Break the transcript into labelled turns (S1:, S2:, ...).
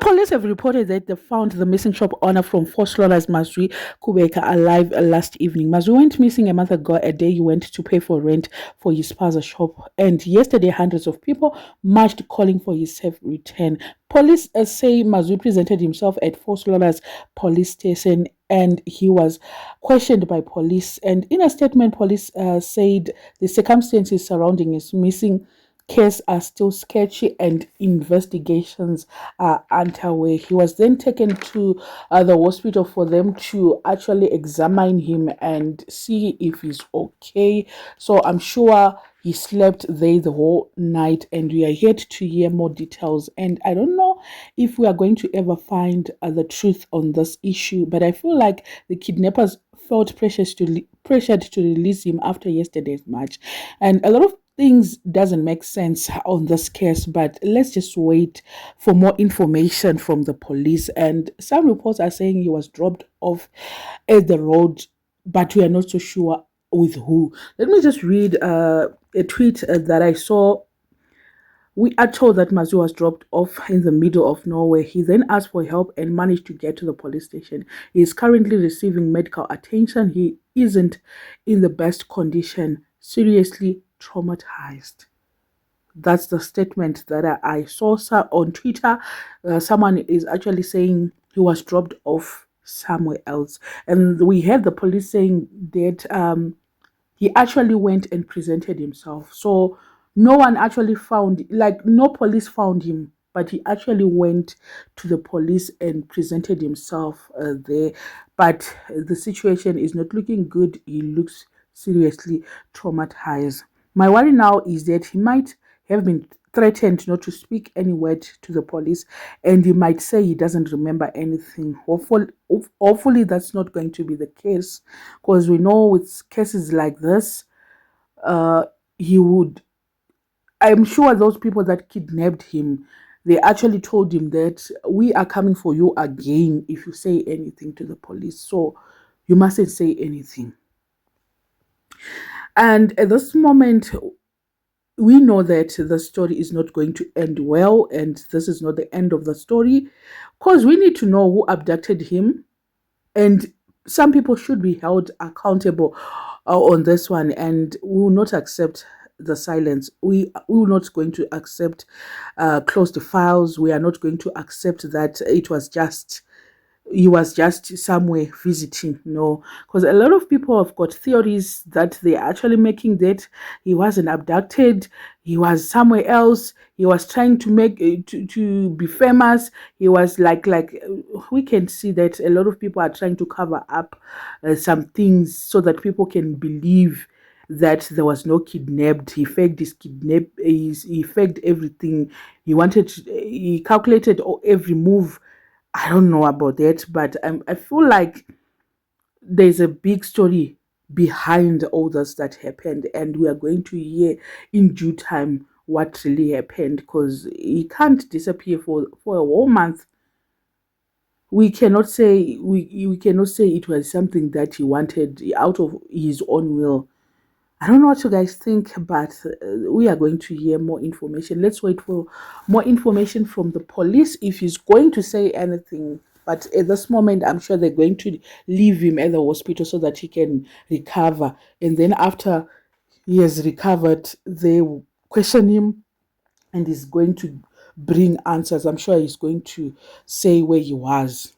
S1: Police have reported that they found the missing shop owner from Four Slaughters, Mazwi Kubeka, alive last evening. Mazwi went missing a month ago, a day he went to pay for rent for his spaza shop. And yesterday, hundreds of people marched calling for his safe return. Police say Mazwi presented himself at Four Slaughters police station and he was questioned by police. And in a statement, police said the circumstances surrounding his missing case are still sketchy and investigations are underway. He was then taken to the hospital for them to actually examine him and see if he's okay. So I'm sure he slept there the whole night and we are yet to hear more details. And I don't know if we are going to ever find the truth on this issue, but I feel like the kidnappers felt pressured to release him after yesterday's match. And a lot of things doesn't make sense on this case, but let's just wait for more information from the police. And some reports are saying he was dropped off at the road, but we are not so sure with who. Let me just read a tweet that I saw. We are told that Mazwi was dropped off in the middle of nowhere. He then asked for help and managed to get to the police station. He is currently receiving medical attention. He isn't in the best condition, seriously traumatized. That's the statement that I saw on Twitter. Someone is actually saying he was dropped off somewhere else. And we heard the police saying that he actually went and presented himself. So no one actually found, like no police found him, but he actually went to the police and presented himself there. But the situation is not looking good. He looks seriously traumatized. My worry now is that he might have been threatened not to speak any word to the police and he might say he doesn't remember anything. Hopefully that's not going to be the case, because we know with cases like this, he would, I'm sure those people that kidnapped him, they actually told him that we are coming for you again if you say anything to the police. So you mustn't say anything. And at this moment, we know that the story is not going to end well, and this is not the end of the story, because we need to know who abducted him, and some people should be held accountable on this one, and we will not accept the silence. We will not going to accept close the files. We are not going to accept that he was just somewhere visiting. No, because a lot of people have got theories that they're actually making that he wasn't abducted, he was somewhere else, he was trying to make to be famous. He was like we can see that a lot of people are trying to cover up some things so that people can believe that there was no kidnapped. He faked his he faked everything. He calculated every move. I don't know about that, but I feel like there's a big story behind all this that happened, and we are going to hear in due time what really happened, because he can't disappear for a whole month. We cannot say we cannot say it was something that he wanted out of his own will. I don't know what you guys think, but we are going to hear more information. Let's wait for more information from the police if he's going to say anything. But at this moment, I'm sure they're going to leave him at the hospital so that he can recover. And then after he has recovered, they will question him and he's going to bring answers. I'm sure he's going to say where he was.